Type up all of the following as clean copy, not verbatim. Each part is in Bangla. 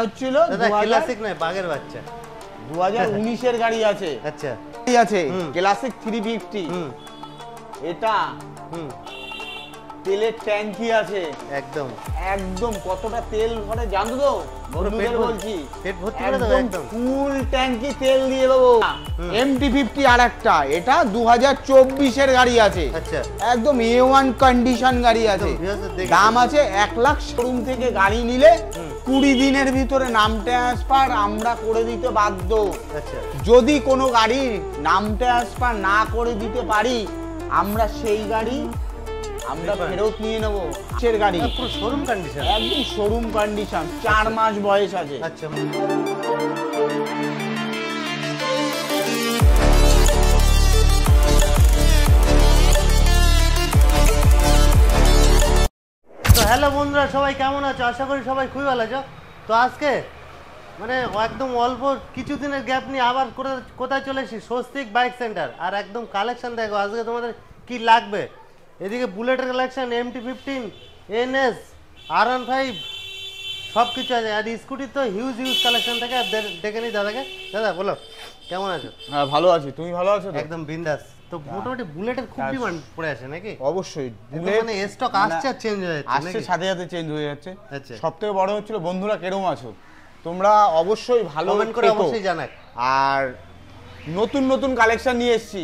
হচ্ছিল দাদা ক্লাসিক নয় বাগের বাচ্চা 2019 এর গাড়ি আছে। আচ্ছা আছে ক্লাসিক 350 এটা তেলের ট্যাঙ্কি আছে একদম একদম কতটা তেল ভরে জানো তো বন্ধুদের বলছি পেট ভর্তি করে দাও একদম ফুল ট্যাঙ্কি তেল দিয়ে দেবো। MT50 আরেকটা এটা 2024 এর গাড়ি আছে। আচ্ছা একদম A1 কন্ডিশন গাড়ি আছে। দাম আছে 1 লাখ। শোরুম থেকে গাড়ি নিলে 20 দিনের ভিতরে নাম ট্রান্সফার আমরা করে দিতে বাধ্য। আচ্ছা যদি কোনো গাড়ির নাম ট্রান্সফার না করে দিতে পারি আমরা সেই গাড়ি আমরা ফেরত নিয়ে নেব। এর গাড়ি পুরো শোরুম কন্ডিশন একদম শোরুম কন্ডিশন 4 মাস বয়স আছে। আচ্ছা তো হ্যালো বন্ধুরা সবাই কেমন আছো? আশা করি সবাই খুবই ভালো আছো। তো আজকে মানে একদম অল্প কিছুদিনের গ্যাপ নিয়ে আবার কোথায় চলে এসেছি স্বস্তিক বাইক সেন্টার। আর একদম কালেকশন দেখো আজকে তোমাদের কি লাগবে। এদিকে বুলেটের কালেকশন MT15 NS R15 সব কিছু আছে। আর স্কুটির তো হিউজ কালেকশন থাকে। দেখে নিই দাদাকে। দাদা বলো কেমন আছো? হ্যাঁ ভালো আছি, তুমি ভালো আছো? একদম বিন্দাস। তো মোটামুটি বুলেটের খুব ডিমান্ড পড়ে আছে নাকি? অবশ্যই মানে স্টক আসছে আর চেঞ্জ হয়ে যাচ্ছে আসছে সাথে সাথে চেঞ্জ হয়ে যাচ্ছে। আচ্ছা সবথেকে বড় হচ্ছিল বন্ধুরা কেরম আছো তোমরা অবশ্যই ভালো কমেন্ট করে অবশ্যই জানাক। আর নতুন নতুন কালেকশন নিয়ে এসেছি,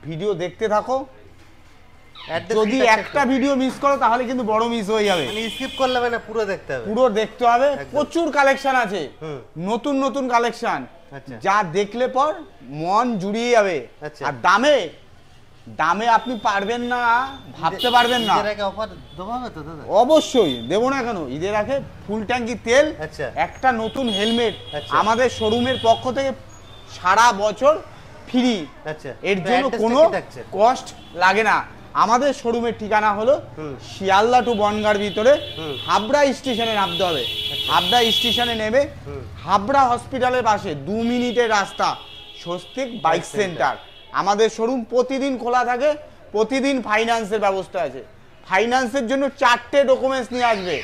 ভিডিও দেখতে থাকো। যদি একটা ভিডিও মিস করো তাহলে কিন্তু বড় মিস হয়ে যাবে। মানে স্কিপ করলে হবে না, পুরো দেখতে হবে। পুরো দেখতে হবে। প্রচুর কালেকশন আছে, নতুন নতুন কালেকশন যা দেখলে পর মন জুড়িয়ে যাবে। আর দামে দামে আপনি পারবেন না, ভাবতে পারবেন না। ঈদের আগে অফার দেবো হবে তো দাদা? অবশ্যই দেবো না কেন। ঈদের আগে ফুল ট্যাঙ্কি তেল, একটা নতুন হেলমেট আমাদের শোরুমের পক্ষ থেকে সারা বছর ফ্রি। এর জন্য কোনো কস্ট লাগে না। আমাদের শোরুমের ঠিকানা হলো শিয়ালদা টু বনগাঁর ভিতরে হাবড়া স্টেশনে নামতে হবে। হাবড়া স্টেশনে নেমে হাবড়া হসপিটালের পাশে 2 মিনিটের রাস্তা স্বস্তিক বাইক সেন্টার। আমাদের শোরুম প্রতিদিন খোলা থাকে, প্রতিদিন ফাইন্যান্সের ব্যবস্থা আছে। ফাইন্যান্সের জন্য 4টে ডকুমেন্টস নিয়ে আসবে,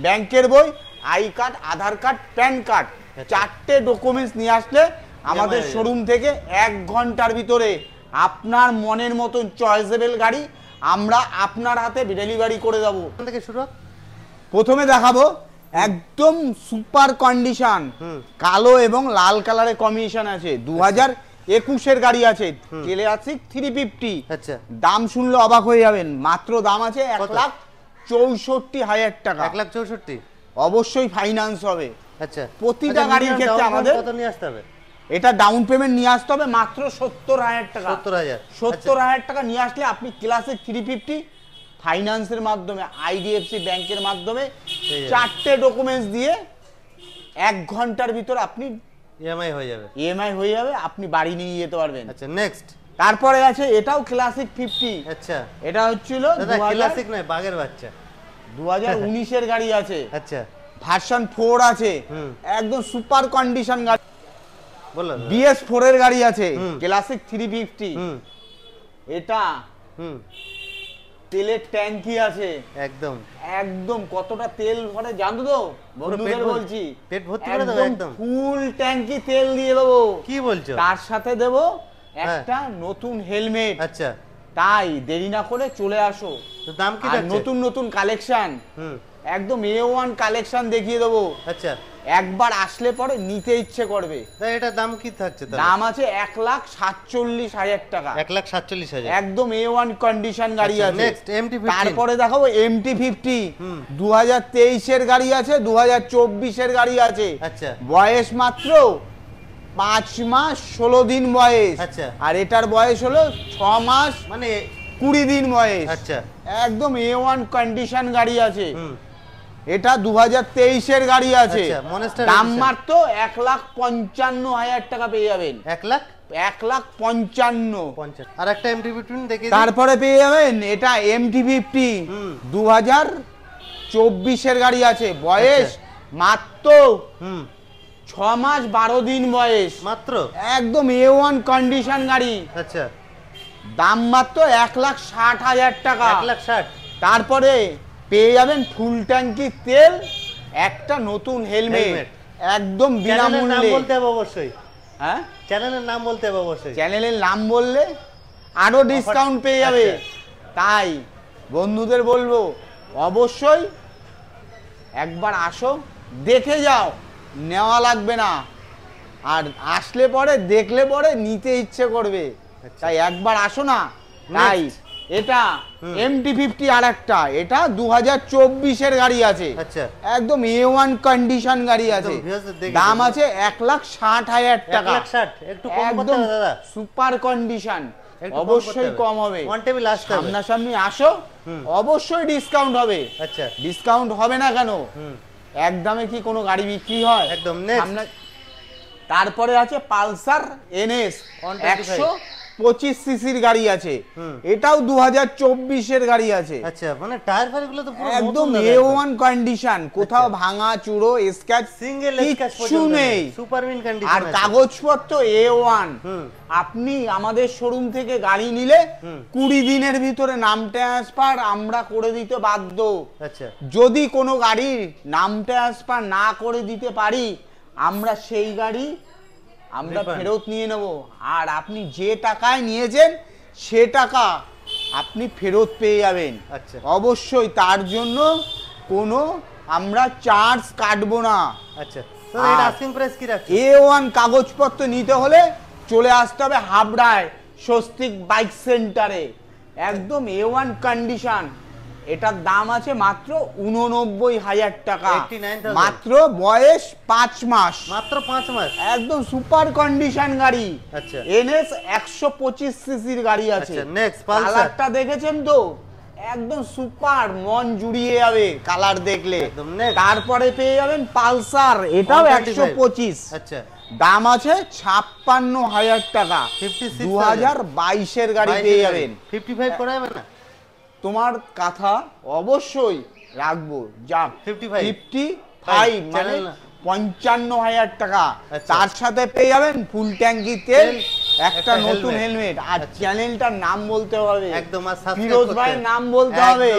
ব্যাংকের বই, I card, Aadhaar card, PAN card. 4টে ডকুমেন্টস নিয়ে আসলে আমাদের শোরুম থেকে 1 ঘন্টার ভিতরে আপনার মনের মতন চয়েসেবল গাড়ি আমরা আপনার হাতে ডেলিভারি করে দেবো। শুরু প্রথমে দেখাবো একদম সুপার কন্ডিশন, কালো এবং লাল কালারের কম্বিনেশন আছে। 2021 এর গাড়ি আছে, ক্লাসিক 350। আচ্ছা দাম শুনলে অবাক হয়ে যাবেন। মাত্র দাম আছে 1,64,000 টাকা। 1,64,000 অবশ্যই ফাইন্যান্স হবে। আচ্ছা প্রতিটা গাড়ির ক্ষেত্রে আমাদের কত নিয়ে আসতে হবে? এটা ডাউন পেমেন্ট নিয়ে আসতে হবে মাত্র 70,000 টাকা। 70,000 টাকা নিয়ে আসলে আপনি ক্লাসিক 350 ফাইন্যান্সের মাধ্যমে IDFC ব্যাংকের মাধ্যমে 4টে ডকুমেন্টস দিয়ে 1 ঘন্টার ভিতর আপনি EMI হয়ে যাবে, আপনি বাড়ি নিয়ে যেতে পারবেন। আচ্ছা নেক্সট তারপরে আছে এটাও ক্লাসিক 50। আচ্ছা এটা হচ্ছিল ক্লাসিক নয় বাগের বাচ্চা 2019 এর গাড়ি আছে। আচ্ছা ভার্সন 4 আছে, একদম সুপার কন্ডিশন গাড়ি। বলো BS4 এর গাড়ি আছে, ক্লাসিক 350। এটা তেলের ট্যাঙ্কি আছে একদম একদম কতটা তেল ভরে জানো তো বন্ধুদের বলছি পেট ভর্তি করে দাও একদম ফুল ট্যাঙ্কি তেল দিয়ে দেবো। কি বলছো? তার সাথে দেবো একটা নতুন হেলমেট। আচ্ছা তাই দেরি না করে চলে আসো। তো দাম কি থাকছে? নতুন নতুন কালেকশন, একদম A1 কালেকশন দেখিয়ে দেবো। আচ্ছা একবার আসলে পরে নিতে ইচ্ছে করবে। এটা দাম কি থাকছে? দাম আছে 1,47,000 টাকা। 1,47,000 একদম A1 কন্ডিশন গাড়ি আছে। Next MT15। তারপরে দেখাবো MT50 2023 এর গাড়ি আছে, 2024 এর গাড়ি আছে। আচ্ছা বয়স মাত্র 5 মাস 16 দিন বয়স। আচ্ছা আর এটার বয়স হলো 6 মাস মানে 20 দিন বয়স। আচ্ছা একদম A1 কন্ডিশন গাড়ি আছে। এটা 2023 এর গাড়ি আছে। দাম মাত্র 1,55,000 টাকা পেয়ে যাবেন। 1,55,000। আর একটা MT15 দেখে তারপরে পেয়ে যাবেন এটা MT50 2024 এর গাড়ি আছে। বয়স মাত্র 6 মাস 12 দিন বয়স মাত্র। একদম A1 কন্ডিশন গাড়ি। আচ্ছা দাম মাত্র 1,60,000 টাকা। 1,60,000। তারপরে পেয়ে যাবেন ফুল ট্যাঙ্কি তেল, একটা নতুন হেলমেট একদম বিনামূল্যে। নাম বলতে হবে অবশ্যই। হ্যাঁ, চ্যানেলের নাম বলতে হবে অবশ্যই। চ্যানেলের নাম বললে আরো ডিসকাউন্ট পেয়ে যাবে। তাই বন্ধুদের বলবো অবশ্যই একবার আসো, দেখে যাও, নেওয়া লাগবে না, আর আসলে পরে দেখলে পরে নিতে ইচ্ছে করবে। তাই একবার আসো না। তাই এটা MT-50 আর একটা, এটা 2024-এর গাড়ি আছে, একদম A1 কন্ডিশন গাড়ি আছে, দাম আছে 1,60,000 টাকা, একটু কম করতে হবে দাদা, সুপার কন্ডিশন, অবশ্যই কম হবে। সামনাসামনি আসো, অবশ্যই ডিসকাউন্ট হবে। আচ্ছা, ডিসকাউন্ট হবে না কেন? একদমে কি কোনো গাড়ি বিক্রি হয়? একদম। তারপরে আছে পালসার NS 125 সিসির গাড়ি আছে, এটাও 2024-এর গাড়ি আছে। আচ্ছা, মানে টায়ার ফায়ারগুলো তো পুরো একদম A1 কন্ডিশন, কোথাও ভাঙা চুরো স্ক্র্যাচ সিঙ্গেল স্ক্র্যাচ কিছু নেই, সুপার মিন কন্ডিশন, আর কাগজপত্র A1। আপনি আমাদের শোরুম থেকে গাড়ি নিলে 20 দিনের ভিতরে নাম ট্রান্সফার আমরা করে দিতে বাধ্য। আচ্ছা, যদি কোনো গাড়ির নাম ট্রান্সফার না করে দিতে পারি, আমরা সেই গাড়ি আমরা ফেরত নিয়ে নেব, আর আপনি যে টাকায় নিয়েছেন সে টাকা আপনি ফেরত পেয়ে যাবেন। আচ্ছা, অবশ্যই তার জন্য কোনো আমরা চার্জ কাটবো না। আচ্ছা, তো এর আস্কিং প্রাইস কি রাখছেন? A1 কাগজপত্র নিতে হলে চলে আসতে হবে হাবড়ায় স্বস্তিক বাইক সেন্টারে, একদম A1 কন্ডিশন। এটার দাম আছে মাত্র 89,000 টাকা, মাত্র বয়স 5 মাস, মাত্র 5 মাস, একদম সুপার কন্ডিশন গাড়ি। আচ্ছা, NS 125 সিসির গাড়ি আছে। আচ্ছা, নেক্সট পালসার, কালারটা দেখেছেন তো, একদম সুপার, মন জুড়িয়ে যাবে কালার দেখলে। তারপরে পেয়ে যাবেন পালসার, এটাও 125। আচ্ছা, দাম আছে 56,000 টাকা, 2022-এর গাড়ি পেয়ে যাবেন। 55 করা যাবে না? তোমার কথা অবশ্যই রাখবো, যাক 55 মানে 55,000 টাকা। তার সাথে পেয়ে যাবেন ফুল ট্যাঙ্কি তেল, একটা নতুন হেলমেট, আর চ্যানেলটার নাম বলতে হবে, একদম, আর ফিরোজ ভাইয়ের নাম বলতে হবে,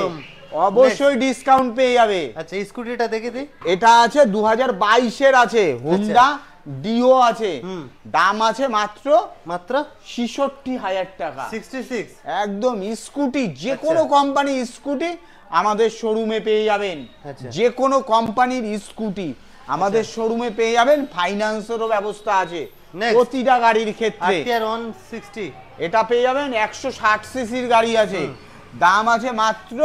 অবশ্যই ডিসকাউন্ট পেয়ে যাবে। আচ্ছা, স্কুটিটা দেখে দিই। এটা আছে 2022-এর আছে, হোন্ডা ডিও আছে, দাম আছে মাত্র 66,000 টাকা, 66। একদম স্কুটি, যে কোনো কোম্পানি স্কুটি আমাদের শোরুমে পেয়ে যাবেন, যে কোনো কোম্পানির স্কুটি আমাদের শোরুমে পেয়ে যাবেন, ফাইন্যান্সেরও ব্যবস্থা আছে প্রতিটা গাড়ির ক্ষেত্রে। এটা পেয়ে যাবেন 160 সিসির গাড়ি আছে, দাম আছে মাত্র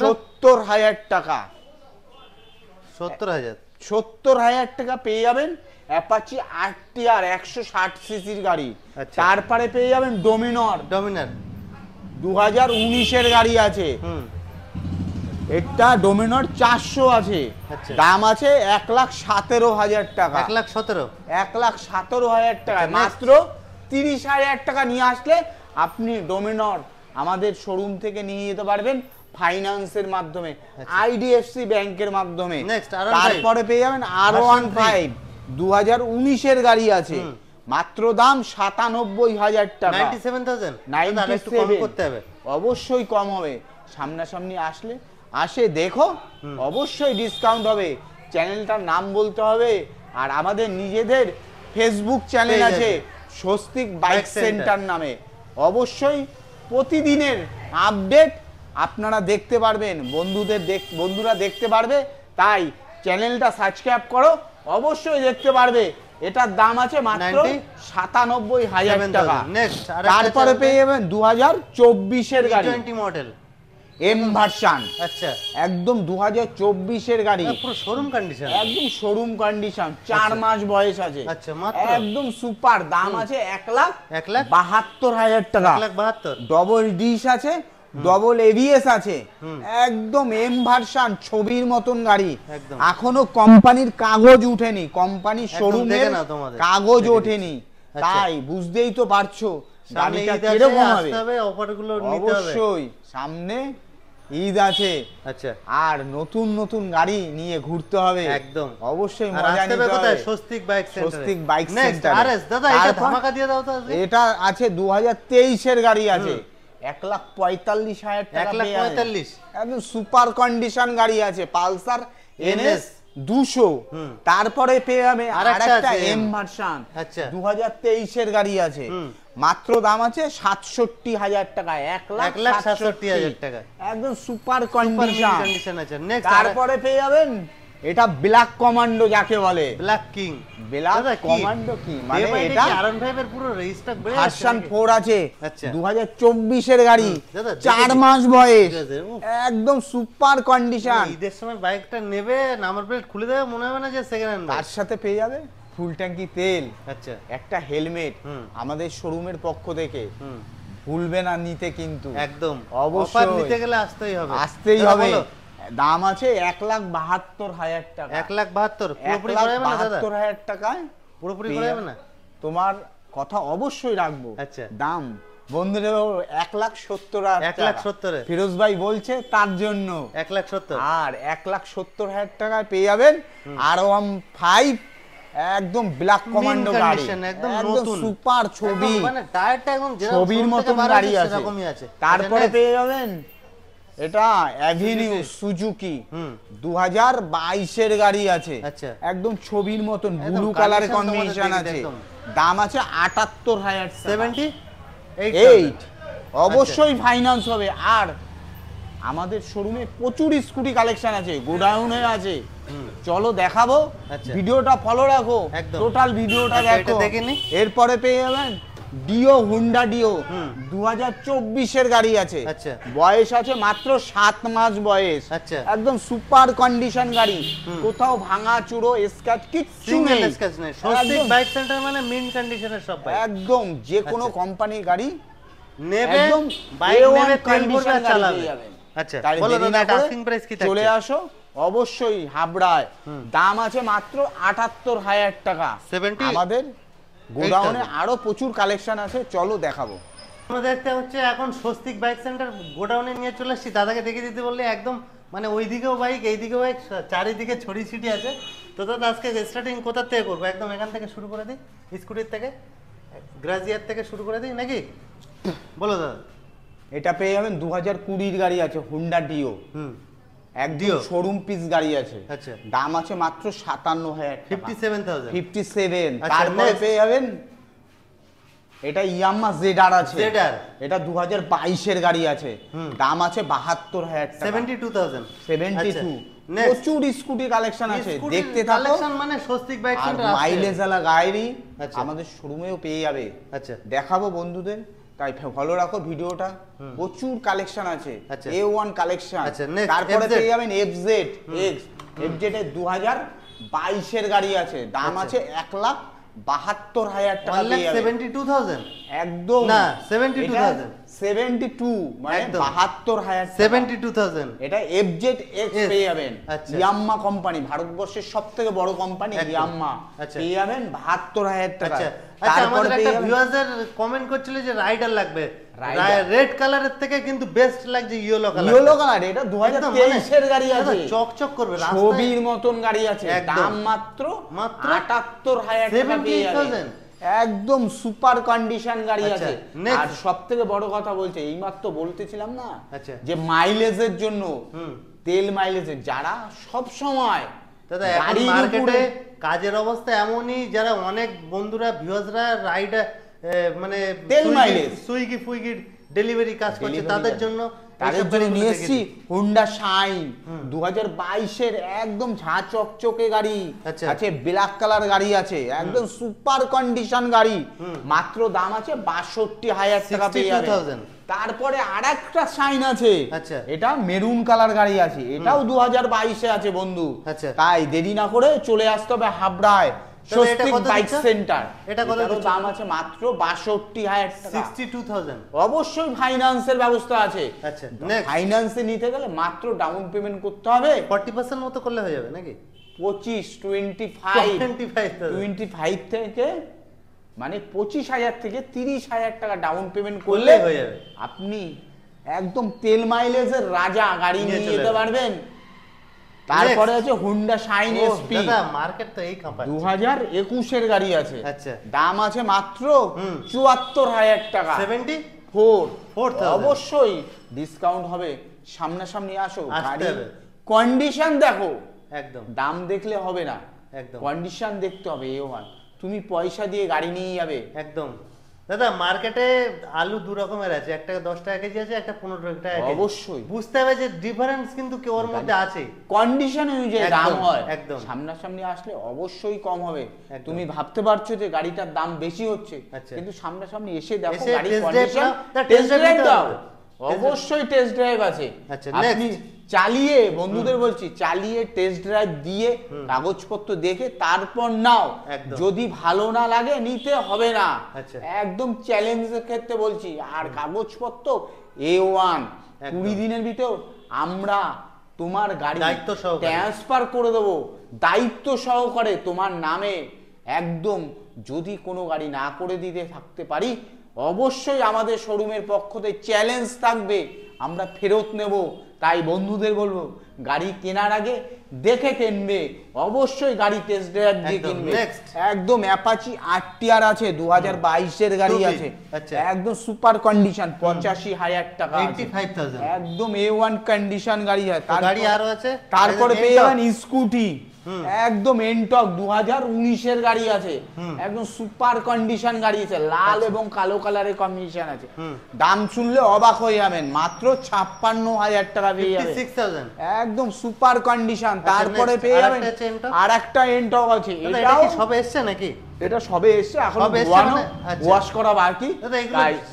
70,000 টাকা, 70,000 টাকা পেয়ে যাবেন অ্যাপাচি RTR 160 সিসির গাড়ি। তারপরে পেয়ে যাবেন ডোমিনার 2019-এর গাড়ি আছে, এটা ডোমিনার 400 আছে, দাম আছে 1,17,000 টাকা, 1,17,000 টাকা, মাত্র 30,000 টাকা নিয়ে আসলে আপনি ডোমিনার আমাদের শোরুম থেকে নিয়ে যেতে পারবেন ফাইন্যান্সের মাধ্যমে, IDFC ব্যাংকের মাধ্যমে। তারপরে পেয়ে যাবেন R15 2019-এর গাড়ি আছে, মাত্র দাম 97,000 টাকা, 97,000। অবশ্যই কম হবে, সামনাসামনি আসে দেখো, অবশ্যই ডিসকাউন্ট হবে। চ্যানেলটার নাম বলতে হবে, আর আমাদের নিজেদের ফেসবুক চ্যানেল আছে স্বস্তিক বাইক সেন্টার নামে, অবশ্যই প্রতিদিনের আপডেট আপনারা দেখতে পারবেন, বন্ধুরা দেখতে পারবে। তাই চ্যানেলটা সাবস্ক্রাইব করো, অবশ্যই দেখতে পারবে। এটার দাম আছে মাত্র 97,000 টাকা। তারপরে পেয়ে যাবেন 2024-এর গাড়ি, মডেল M ভার্সন, আচ্ছা, একদম 2024-এর গাড়ি, পুরো শোরুম কন্ডিশন, একদম শোরুম কন্ডিশন, 4 মাস বয়স আছে, আচ্ছা, মাত্র একদম সুপার, দাম আছে 1,72,000 টাকা, 1,72,000। ডবল ডিশ আছে, ডবল ABS আছে, একদম M ভার্সন, ছবির মতন গাড়ি। এখনো কোম্পানির কাগজ উঠেনি, কোম্পানির শোরুমের কাগজ ওঠেনি, তাই বুঝতেই তো পারছো গাড়িটা কিরকম হবে। অবশ্যই সামনে ঈদ আছে, আচ্ছা, আর নতুন নতুন গাড়ি নিয়ে ঘুরতে হবে, একদম, অবশ্যই মজা নিতে হবে। Swastik bike centre. দাদা এটা ধামাকা দিয়ে দাও তো। এটা আছে 2023-এর গাড়ি আছে, 1,45,000 টাকা, 1,45,000, একদম সুপার কন্ডিশন গাড়ি আছে, পালসার NS 200। তারপরে পেয়ে যাবে আরেকটা আরেকটা আছে এম ভার্সন, আচ্ছা 2023 এর গাড়ি আছে, মাত্র দাম আছে 67,000 টাকা, 1,67,000 টাকা, একদম সুপার কন্ডিশন। কন্ডিশন আছে। নেক্সট তারপরে পেয়ে যাবেন এটা ব্ল্যাক কমান্ডো যাকে বলে, ব্ল্যাক কিং। ব্ল্যাক কমান্ডো কি মানে এটা আরন ভাইবের পুরো রেজিস্টার বেড়ে ভার্সন 4 আছে, আচ্ছা 2024 এর গাড়ি, দাদা 4 মাস বয়স, ঠিক আছে, উফ। একদম সুপার কন্ডিশন। ঈদের সময় বাইকটা নেবে, নাম্বার প্লেট খুলে দেবে, মনে হবে না যে সেকেন্ড হ্যান্ড বাইক। তার সাথে পেয়ে যাবে ফুল ট্যাঙ্কি তেল, আচ্ছা একটা হেলমেট আমাদের শোরুমের পক্ষ থেকে, ভুলবে না নিতে কিন্তু একদম অবশ্যই অফার নিতে গেলে আসতেই দাদা হবে। বলো। দাম আছে 1,72,000 টাকা, 1,72,000 পুরোপুরি করে যাবে না দাদা? 1,72,000 টাকায় পুরোপুরি করে যাবে না? তোমার কথা অবশ্যই রাখবো। আচ্ছা। দাম বন্ধুরা 1,70,000 1,70,000 ফিরোজ ভাই বলছে তার জন্য 1,70,000 আর 1,70,000 টাকায় পেয়ে যাবেন R15 একদম ব্ল্যাক কমান্ডো গাড়ি, একদম একদম নতুন সুপার ছবি, মানে টায়ারটা একদম ছবির মতন গাড়ি আছে। সেরকমই আছে। তারপরে আচ্ছা, পেয়ে যাবেন এটা অ্যাভিনিউ সুজুকি, 2022 এর গাড়ি আছে, আচ্ছা। একদম ছবির মতন একদম ব্লু কালার condition তোমাদের কম্বিনেশন দেখে আছে, একদম। দাম আছে 78,000 78 অবশ্যই ফাইন্যান্স হবে। আর আমাদের শোরুমে প্রচুর স্কুটি কালেকশন আছে, গোডাউনে আছে, চলো দেখাবো, আচ্ছা। ভিডিওটা ফলো রাখো, একদম। টোটাল ভিডিওটা আচ্ছা, এটা দেখো। দেখে নি। এরপরে পেয়ে যাবেন ডিও, হুন্ডা ডিও, 2024 এর গাড়ি আছে, আচ্ছা। বয়স আছে মাত্র 7 মাস বয়স, আচ্ছা। একদম সুপার কন্ডিশন গাড়ি, কোথাও ভাঙা চুরো স্ক্র্যাচ কিচ্ছু সিঙ্গেল নেই, স্ক্র্যাচ নেই। স্বস্তিক একদম। বাইক সেন্টার মানে মিন কন্ডিশনের সব বাইক একদম যে কোনো আচ্ছা। কোম্পানির গাড়ি নেবে, একদম বাইক A1 নেবে, তেল ভরবে condition আর গাড়ি চালাবে। পেয়ে যাবেন। আচ্ছা তাই বলো দেরি দাদা, না এটা করে আস্কিং প্রাইস কি থাকছে? চলে আসো অবশ্যই হাবড়ায়, দাম আছে মাত্র 78,000 টাকা। 78,000 আমাদের গোডাউনে আরো প্রচুর কালেকশন আছে, চলো দেখাবো। আমরা দেখতে হচ্ছে এখন স্বস্তিক বাইক সেন্টার গোডাউনে নিয়ে চলে এসেছি। দাদাকে দেখে দিতে বললে একদম মানে ওইদিকেও বাইক এইদিকেও বাইক, চারিদিকে ছড়ি ছিটি আছে। তো দাদা আজকে স্টার্টিং কোথা থেকে করবো? একদম এখান থেকে শুরু করে দিই, স্কুটির থেকে, গ্রাজিয়ার থেকে শুরু করে দিই নাকি? বলো দাদা। এটা পেয়ে যাবেন 2020 গাড়ি আছে, হুন্ডা ডিও, একদম শোরুম পিস গাড়ি আছে, আচ্ছা। দাম আছে মাত্র 57,000 টাকা, 57,000 57। আচ্ছা, তারপরে next। পেয়ে যাবেন এটা ইয়ামাহা জেডআর আছে, ZR। এটা 2022 এর গাড়ি আছে, দাম আছে 72,000 টাকা, 72,000 72। Next। প্রচুর স্কুটি কালেকশন আছে, স্কুটির দেখতে থাকো। কালেকশন মানে স্বস্তিক বাইক আর সেন্টার মাইলেজ আলা গাড়ি আচ্ছা। আমাদের শোরুমেও পেয়ে যাবে, আচ্ছা দেখাবো বন্ধুদের, তাই ফলো রাখো ভিডিওটা, প্রচুর কালেকশন আছে, আচ্ছা। A1 collection. আচ্ছা, next, তারপরে FZ। পেয়ে যাবেন FZ FZ এর 2022 এর গাড়ি আছে, দাম আচ্ছা। আছে 1,72,000 টাকা পেয়ে যাবেন। 1,72,000 একদম না, 72,000 72 মানে একদম। 72,000 টাকা। 72,000 এটা FZ X পেয়ে যাবেন, আচ্ছা। ইয়াম্মা কোম্পানি, ভারতবর্ষের সবথেকে বড় কোম্পানি একদম। ইয়াম্মা, আচ্ছা। পেয়ে যাবেন 72,000 টাকা। আচ্ছা আচ্ছা, আমাদের একটা ভিউয়ারদের কমেন্ট করছিল যে রাইডার লাগবে, রেড কালারের থেকে কিন্তু বেস্ট লাগছে ইয়েলো কালার। ইয়েলো কালার, এটা 2023 এর গাড়ি আছে, চকচক করবে রাস্তায়, ছবির মতন গাড়ি আছে, একদম। দাম মাত্র 78,000 টাকা পেয়ে যাবেন, 78,000 একদম সুপার কন্ডিশন গাড়ি আচ্ছা, আছে। next। আর সবথেকে বড় কথা বলছে, এইমাত্র বলতেছিলাম না আচ্ছা। যে মাইলেজের জন্য, তেল মাইলেজের, যারা সব সময় দাদা এখন মার্কেটে কাজের অবস্থা এমনই, যারা অনেক বন্ধুরা ভিউয়ার্সরা রাইডার মানে তেল মাইলেজ, সুইগি ফুইগি ডেলিভারি কাজ করছে, তাদের জন্য তাদের জন্য নিয়ে এসেছি হুন্ডা শাইন 2022 এর একদম ঝাঁ চকচকে গাড়ি আচ্ছা। আছে, ব্ল্যাক কালার গাড়ি আছে, একদম সুপার কন্ডিশন গাড়ি, মাত্র দাম আছে 62,000 টাকা পেয়ে যাবেন। 62,000 তারপরে আরেকটা শাইন আছে, আচ্ছা। এটা মেরুন কালার গাড়ি আছে, এটাও 2022 এ আছে বন্ধু, আচ্ছা। তাই দেরি না করে চলে আসতে হবে হাবড়ায় স্বস্তিক বাইক সেন্টার। এটা কত এটারও দাম আছে মাত্র 62,000 টাকা, 62,000 অবশ্যই ফাইন্যান্সের ব্যবস্থা আছে। আচ্ছা নেক্সট, ফাইন্যান্সে নিতে গেলে মাত্র ডাউন পেমেন্ট করতে হবে 40% মতো করলে হয়ে যাবে নাকি? 25 থেকে মানে 25,000 থেকে 30,000 টাকা ডাউন পেমেন্ট করলে হয়ে যাবে, আপনি একদম তেল মাইলেজের রাজা গাড়ি নিয়ে যেতে পারবেন। তারপরে আছে হুন্ডা শাইন এসপি, দাদা মার্কেট তো এই কাঁপাচ্ছে, 2021 এর গাড়ি আছে, আচ্ছা। দাম আছে মাত্র 74,000 টাকা, 74,000 অবশ্যই ডিসকাউন্ট হবে, সামনাসামনি আসো, আসতে গাড়ি হবে। কন্ডিশন দেখো, একদম দাম দেখলে হবে না, একদম কন্ডিশন দেখতে হবে। A1 তুমি পয়সা দিয়ে গাড়ি নিয়ে যাবে একদম। দাদা মার্কেটে আলু দু রকমের আছে, একটা 10 টাকা কেজি আছে, একটা 15 টাকা কেজি। অবশ্যই বুঝতে হবে যে ডিফারেন্স কিন্তু কি ওর মধ্যে আছে, কন্ডিশন অনুযায়ী দাম হয়। একদম সামনাসামনি আসলে অবশ্যই কম হবে। তুমি ভাবতে পারছো যে গাড়িটার দাম বেশি হচ্ছে, কিন্তু সামনাসামনি এসে দেখো গাড়ির কন্ডিশন, টেস্ট ড্রাইভ দাও। অবশ্যই টেস্ট ড্রাইভ আছে। আপনি চালিয়ে, বন্ধুদের বলছি, চালিয়ে টেস্ট ড্রাইভ দিয়ে কাগজপত্র দেখে তারপর নাও। যদি ভালো না লাগে নিতে হবে না, একদম চ্যালেঞ্জের ক্ষেত্রে বলছি। আর কাগজপত্র A1 20 দিনের ভিতর আমরা তোমার গাড়ি ট্রান্সফার করে দেবো দায়িত্ব সহকারে তোমার নামে। একদম যদি কোনো গাড়ি না করে দিতে থাকতে পারি, অবশ্যই আমাদের শোরুমের পক্ষ থেকে চ্যালেঞ্জ থাকবে, আমরা ফেরত নেব। তাই বন্ধুদের বলবো গাড়ি কেনার আগে দেখে কিনবে, অবশ্যই গাড়ি টেস্ট ড্রাইভ দিয়ে কিনবে। একদম অ্যাপাচি RTR আছে, 2022 এর গাড়ি আছে, একদম সুপার কন্ডিশন, 85,000 টাকা, 85,000, একদম A1 কন্ডিশন গাড়ি আছে। গাড়ি আরো আছে, তারপরে পেয়ে যাবেন স্কুটি, একদম এনটক 2019 এর গাড়ি আছে, একদম সুপার কন্ডিশন গাড়ি আছে, লাল এবং কালো কালারের কম্বিনেশন আছে। দাম শুনলে অবাক হয়ে যাবেন, মাত্র 56,000 টাকা পেয়ে যাবেন, একদম সুপার কন্ডিশন। তারপরে পেয়ে যাবেন আর একটা এনটক আছে, এটাও সবে এসেছে নাকি? এটা সবে এসেছে, এখন ওয়াশ করা বাকি।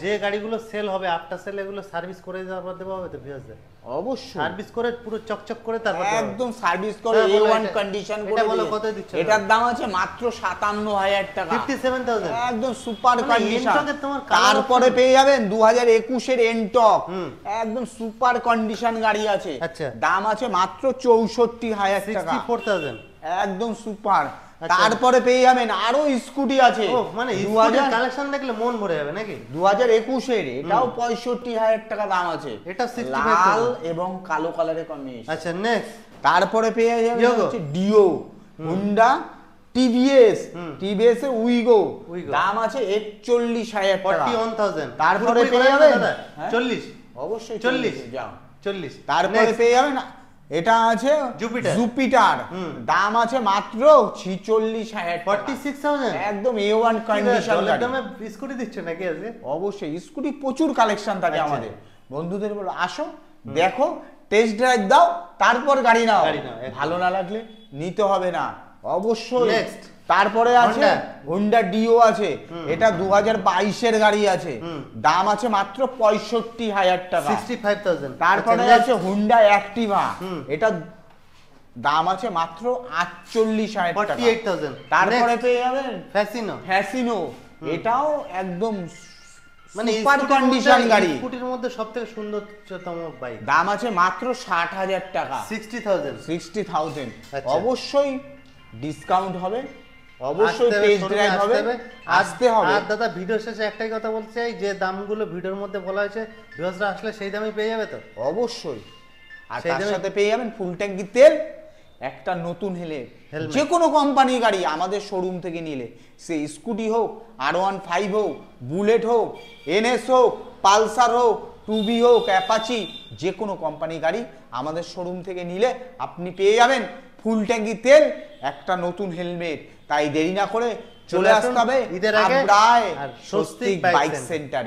যে গাড়িগুলো সেল হবে আফটার সেল, এগুলো সার্ভিস করে দেওয়ার পর দেওয়া হবে তো ভিউয়ারদের? অবশ্যই সার্ভিস করে পুরো চকচক করে তারপর একদম সার্ভিস করে A1 কন্ডিশন করে। এটা বলো কত দিচ্ছ? এটার দাম আছে মাত্র 57,000 টাকা, 57,000, একদম সুপার কন্ডিশন। তারপরে পেয়ে যাবেন 2021 এর এনটক, একদম সুপার কন্ডিশন গাড়ি আছে, দাম আছে মাত্র 64,000 টাকা, 64,000, একদম সুপার। তারপরে পেয়ে যাবেন আরো স্কুটি আছে, মানে স্কুটির কালেকশন দেখলে মন ভরে যাবে নাকি? 2021 এর, এটাও 65,000 টাকা দাম আছে, এটা লাল এবং কালো কালারের কম্বিনেশন। আচ্ছা নেক্সট। তারপরে পেয়ে যাবেন হচ্ছে ডিও, হুন্ডা, টিভিএস এর উইগো, দাম আছে 41,000 টাকা, 41,000। তারপরে পেয়ে যাবেন 40, অবশ্যই 40 যাও 40। তারপরে পেয়ে যাবেন এটা আছে জুপিটার, দাম আছে মাত্র 46,000 টাকা, 46,000, একদম A1 কন্ডিশন গাড়ি। দামে স্কুটি দিচ্ছ নাকি আছে? অবশ্যই স্কুটি প্রচুর কালেকশন থাকে আমাদের। বন্ধুদের বলো আসো, দেখো, টেস্ট ড্রাইভ দাও, তারপর গাড়ি নাও, ভালো না লাগলে নিতে হবে না, অবশ্যই। নেক্সট। তারপরে আছে হুন্ডা ডিও আছে, এটা 2022 এর গাড়ি আছে, দাম আছে মাত্র 65,000 টাকা, 65,000। তারপরে আছে হুন্ডা অ্যাক্টিভা, এটা দাম আছে মাত্র 48,000 টাকা, 48,000। তারপরে পেয়ে যাবেন ফ্যাসিনো, এটাও একদম মানে সুপার কন্ডিশন গাড়ি, স্কুটির মধ্যে সবথেকে সুন্দরতম বাইক, দাম আছে মাত্র 60,000 টাকা, 60,000। অবশ্যই ডিসকাউন্ট হবে, অবশ্যই টেস্ট ড্রাইভ হবে, আসতে হবে। আর দাদা ভিডিও শেষে একটাই কথা বলতে চাই, যে দামগুলো ভিডিওর মধ্যে বলা হয়েছে, ভিউয়ার্সরা আসলে সেই দামই পেয়ে যাবে তো? অবশ্যই। আর তার সাথে পেয়ে যাবেন ফুল ট্যাঙ্কি তেল, একটা নতুন হেলমেট। যে কোনো কোম্পানির গাড়ি আমাদের শোরুম থেকে নিলে, সে স্কুটি হোক, R15 হোক, বুলেট হোক, NS হোক, পালসার হোক, 2B হোক, অ্যাপাচি, যে কোনো কোম্পানির গাড়ি আমাদের শোরুম থেকে নিলে আপনি পেয়ে যাবেন ফুল ট্যাঙ্কি তেল, একটা নতুন হেলমেট। তাই দেরি না করে চলে আসতে হবে ঈদের আগে স্বস্তিক বাইক সেন্টারে।